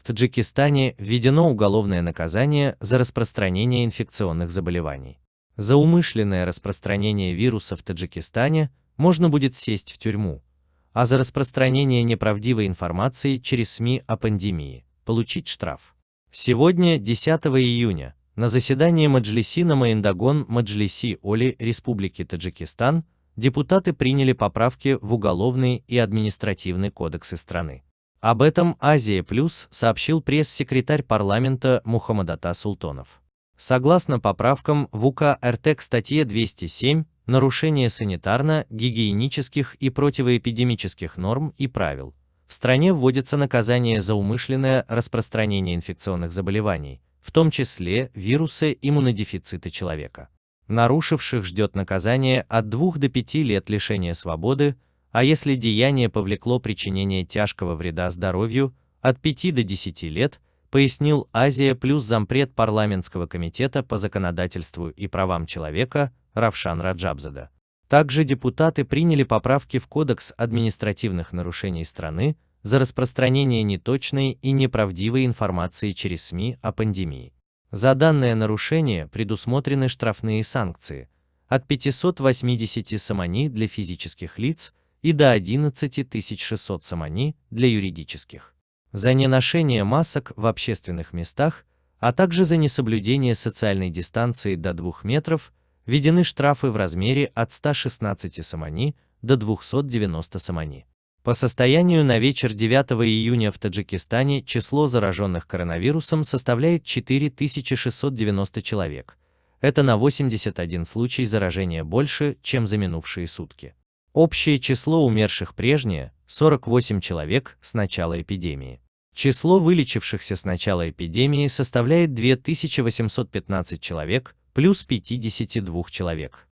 Таджикистане введено уголовное наказание за распространение инфекционных заболеваний. За умышленное распространение вируса в Таджикистане можно будет сесть в тюрьму, а за распространение неправдивой информации через СМИ о пандемии получить штраф. Сегодня, 10 июня, на заседании Маджлиси Намаиндагон Маджлиси Оли Республики Таджикистан депутаты приняли поправки в Уголовный и Административный кодексы страны. Об этом Азия Плюс сообщил пресс-секретарь парламента Мухаммадата Султонов. Согласно поправкам в УК РТ к статье 207 «Нарушение санитарно-гигиенических и противоэпидемических норм и правил», в стране вводится наказание за умышленное распространение инфекционных заболеваний, в том числе вируса иммунодефицита человека. Нарушивших ждет наказание от 2 до 5 лет лишения свободы, а если деяние повлекло причинение тяжкого вреда здоровью, от 5 до 10 лет, пояснил Азия Плюс зампред парламентского комитета по законодательству и правам человека Равшан Раджабзада. Также депутаты приняли поправки в Кодекс административных нарушений страны за распространение неточной и неправдивой информации через СМИ о пандемии. За данное нарушение предусмотрены штрафные санкции от 580 сомани для физических лиц и до 11 600 сомани для юридических. За неношение масок в общественных местах, а также за несоблюдение социальной дистанции до 2 метров, введены штрафы в размере от 116 сомани до 290 сомани. По состоянию на вечер 9 июня в Таджикистане число зараженных коронавирусом составляет 4690 человек. Это на 81 случай заражения больше, чем за минувшие сутки. Общее число умерших прежнее – 48 человек с начала эпидемии. Число вылечившихся с начала эпидемии составляет 2815 человек, плюс 52 человек.